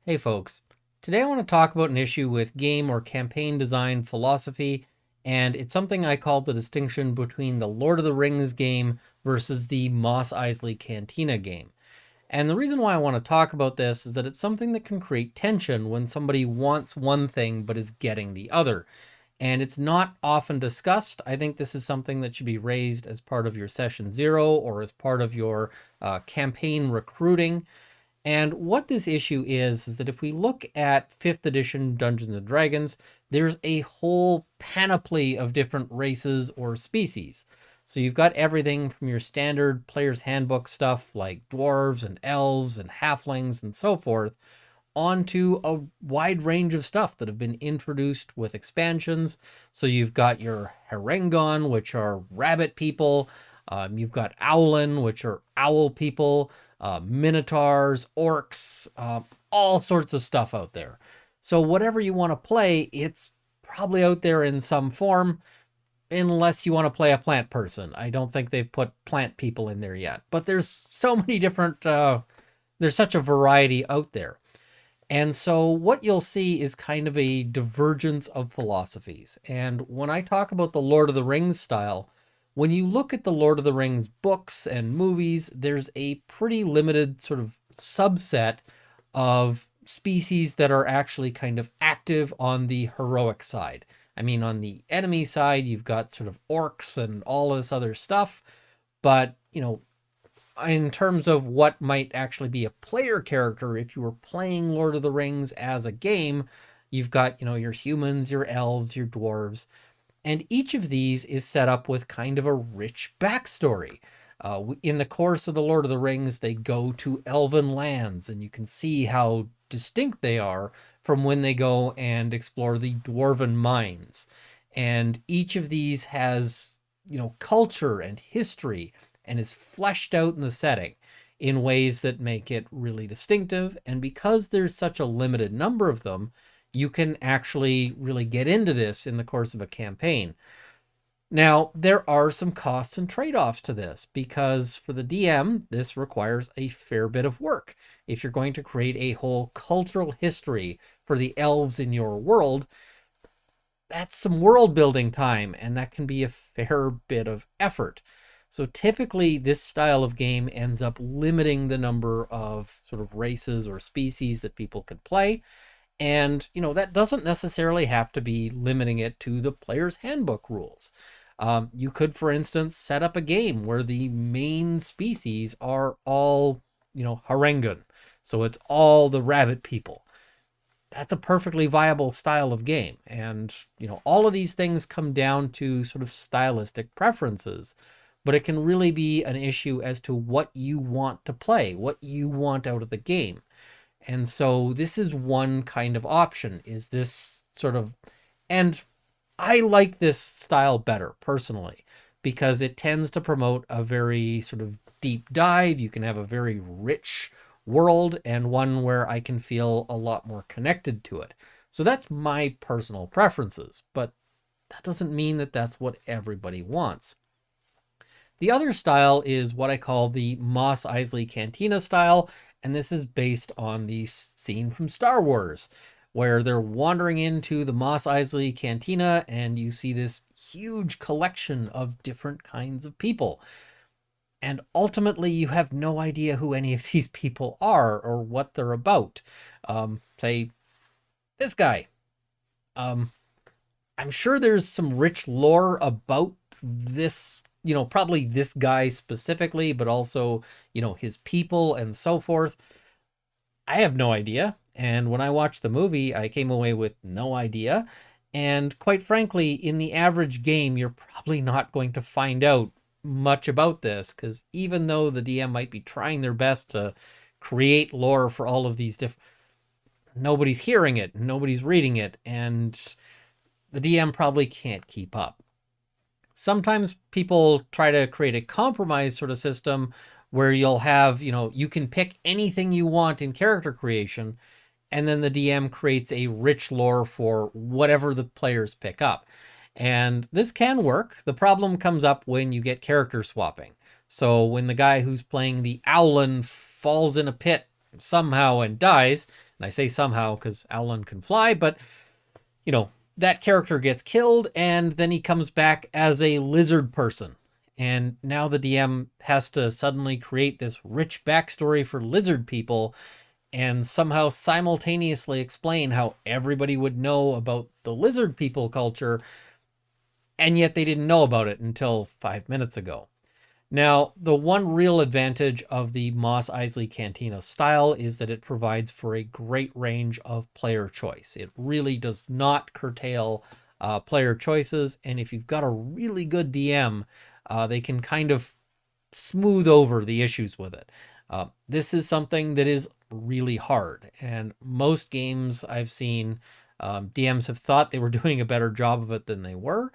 Hey folks, today I want to talk about an issue with game or campaign design philosophy, and it's something I call the distinction between the Lord of the Rings game versus the Mos Eisley Cantina game. And the reason why I want to talk about this is that it's something that can create tension when somebody wants one thing but is getting the other. And it's not often discussed. I think this is something that should be raised as part of your session zero or as part of your campaign recruiting. And what this issue is that if we look at 5th edition Dungeons and Dragons, there's a whole panoply of different races or species. So you've got everything from your standard player's handbook stuff like dwarves and elves and halflings and so forth, onto a wide range of stuff that have been introduced with expansions. So you've got your Harengon, which are rabbit people. You've got Owlin, which are owl people, minotaurs, orcs, all sorts of stuff out there. So whatever you want to play, it's probably out there in some form, unless you want to play a plant person. I don't think they've put plant people in there yet. But there's so many different, there's such a variety out there. And so what you'll see is kind of a divergence of philosophies. And when I talk about the Lord of the Rings style, when you look at the Lord of the Rings books and movies, there's a pretty limited sort of subset of species that are actually kind of active on the heroic side. I mean, on the enemy side, you've got sort of orcs and all of this other stuff. But, in terms of what might actually be a player character, if you were playing Lord of the Rings as a game, you've got, your humans, your elves, your dwarves, and each of these is set up with kind of a rich backstory. In the course of the Lord of the Rings, they go to elven lands, and you can see how distinct they are from when they go and explore the dwarven mines. And each of these has, culture and history and is fleshed out in the setting in ways that make it really distinctive. And because there's such a limited number of them, you can actually really get into this in the course of a campaign. Now, there are some costs and trade-offs to this, because for the DM, this requires a fair bit of work. If you're going to create a whole cultural history for the elves in your world, that's some world building time, and that can be a fair bit of effort. So typically this style of game ends up limiting the number of sort of races or species that people can play. And, that doesn't necessarily have to be limiting it to the player's handbook rules. You could, for instance, set up a game where the main species are all, Harengon. So it's all the rabbit people. That's a perfectly viable style of game. And, all of these things come down to sort of stylistic preferences. But it can really be an issue as to what you want to play, what you want out of the game. And so this is one kind of option, is this sort of, and I like this style better personally, because it tends to promote a very sort of deep dive. You can have a very rich world and one where I can feel a lot more connected to it. So that's my personal preferences, but that doesn't mean that that's what everybody wants. The other style is what I call the Mos Eisley Cantina style, and this is based on the scene from Star Wars, where they're wandering into the Mos Eisley Cantina, and you see this huge collection of different kinds of people. And ultimately, you have no idea who any of these people are or what they're about. Say, this guy. I'm sure there's some rich lore about this, probably this guy specifically, but also, his people and so forth. I have no idea. And when I watched the movie, I came away with no idea. And quite frankly, in the average game, you're probably not going to find out much about this, because even though the DM might be trying their best to create lore for all of these different, nobody's hearing it, nobody's reading it, and the DM probably can't keep up. Sometimes people try to create a compromise sort of system where you'll have, you can pick anything you want in character creation, and then the DM creates a rich lore for whatever the players pick up. And this can work. The problem comes up when you get character swapping. So when the guy who's playing the Owlin falls in a pit somehow and dies, And I say somehow because Alan can fly, but you know, that character gets killed and then he comes back as a lizard person. And now the DM has to suddenly create this rich backstory for lizard people and somehow simultaneously explain how everybody would know about the lizard people culture, and yet they didn't know about it until 5 minutes ago. Now, the one real advantage of the Mos Eisley Cantina style is that it provides for a great range of player choice. It really does not curtail player choices, and if you've got a really good DM, they can kind of smooth over the issues with it. This is something that is really hard, and most games I've seen, DMs have thought they were doing a better job of it than they were.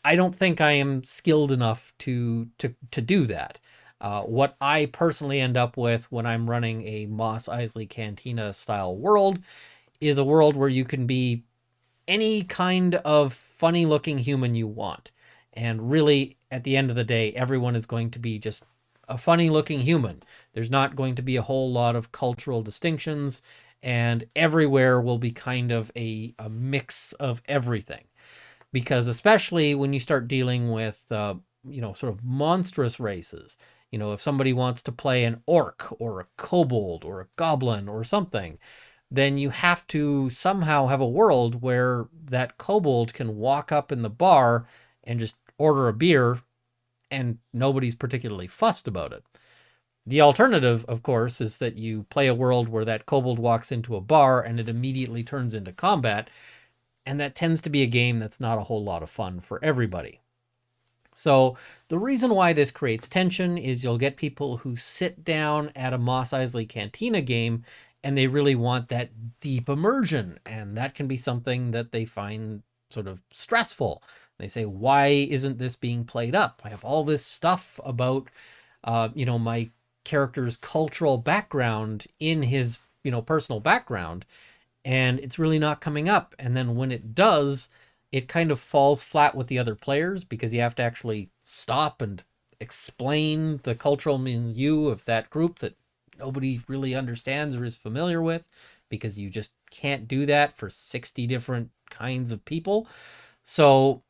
I don't think I am skilled enough to do that. What I personally end up with when I'm running a Mos Eisley Cantina style world is a world where you can be any kind of funny looking human you want. And really, at the end of the day, everyone is going to be just a funny looking human. There's not going to be a whole lot of cultural distinctions, and everywhere will be kind of a mix of everything. Because especially when you start dealing with, sort of monstrous races, if somebody wants to play an orc or a kobold or a goblin or something, then you have to somehow have a world where that kobold can walk up in the bar and just order a beer and nobody's particularly fussed about it. The alternative, of course, is that you play a world where that kobold walks into a bar and it immediately turns into combat, and that tends to be a game that's not a whole lot of fun for everybody. So the reason why this creates tension is you'll get people who sit down at a Mos Eisley Cantina game and they really want that deep immersion, and that can be something that they find sort of stressful. They say, why isn't this being played up? I have all this stuff about, my character's cultural background in his, personal background, and it's really not coming up. And then when it does, it kind of falls flat with the other players because you have to actually stop and explain the cultural milieu of that group that nobody really understands or is familiar with, because you just can't do that for 60 different kinds of people. So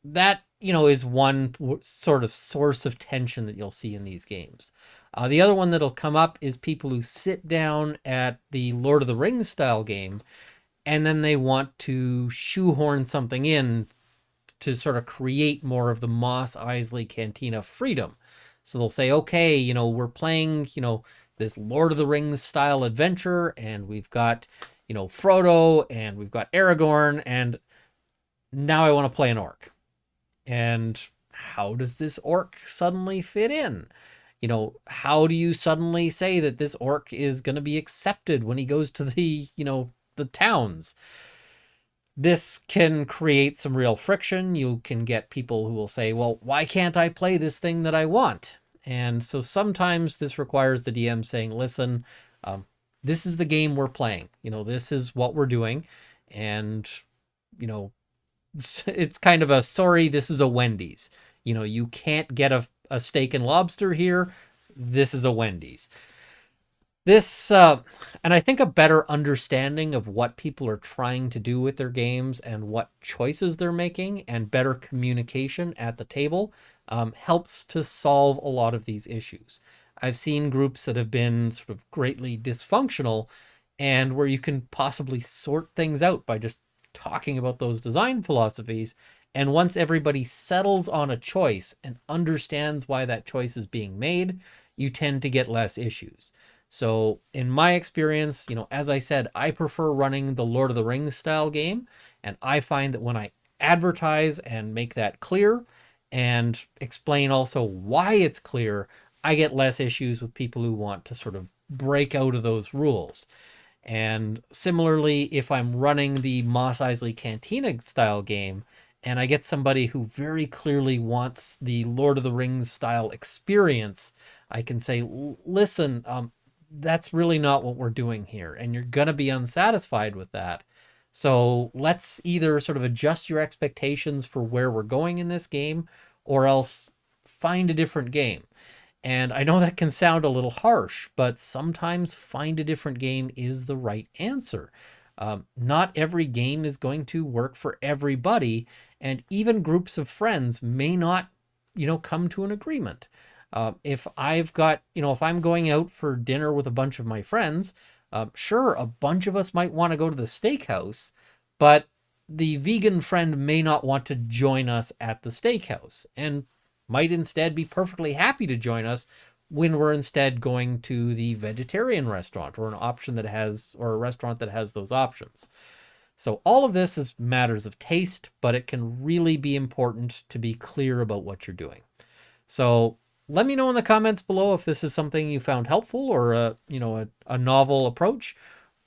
that, is one sort of source of tension that you'll see in these games. The other one that'll come up is people who sit down at the Lord of the Rings style game and then they want to shoehorn something in to sort of create more of the Mos Eisley Cantina freedom. So they'll say, okay, we're playing, this Lord of the Rings style adventure, and we've got, Frodo, and we've got Aragorn, and now I want to play an orc. And how does this orc suddenly fit in? How do you suddenly say that this orc is going to be accepted when he goes to the, the towns? This can create some real friction. You can get people who will say, well, why can't I play this thing that I want? And so sometimes this requires the DM saying, listen, this is the game we're playing. This is what we're doing. And, it's kind of a, sorry, this is a Wendy's. You can't get a steak and lobster here. This is a Wendy's. This, and I think a better understanding of what people are trying to do with their games and what choices they're making, and better communication at the table helps to solve a lot of these issues. I've seen groups that have been sort of greatly dysfunctional, and where you can possibly sort things out by just talking about those design philosophies. And once everybody settles on a choice and understands why that choice is being made, you tend to get less issues. So in my experience, as I said, I prefer running the Lord of the Rings style game. And I find that when I advertise and make that clear and explain also why it's clear, I get less issues with people who want to sort of break out of those rules. And similarly, if I'm running the Mos Eisley Cantina style game and I get somebody who very clearly wants the Lord of the Rings style experience, I can say, listen, that's really not what we're doing here, and you're going to be unsatisfied with that. So let's either sort of adjust your expectations for where we're going in this game, or else find a different game. And I know that can sound a little harsh, but sometimes find a different game is the right answer. Not every game is going to work for everybody, and even groups of friends may not, come to an agreement. If I've got, if I'm going out for dinner with a bunch of my friends, sure, a bunch of us might want to go to the steakhouse, but the vegan friend may not want to join us at the steakhouse and might instead be perfectly happy to join us when we're instead going to the vegetarian restaurant or an option that has, or a restaurant that has those options. So all of this is matters of taste, but it can really be important to be clear about what you're doing. So let me know in the comments below if this is something you found helpful or a novel approach,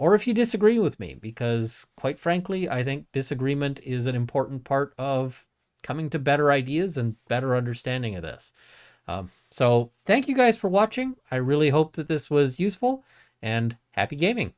or if you disagree with me, because quite frankly, I think disagreement is an important part of coming to better ideas and better understanding of this. So thank you guys for watching. I really hope that this was useful, and happy gaming.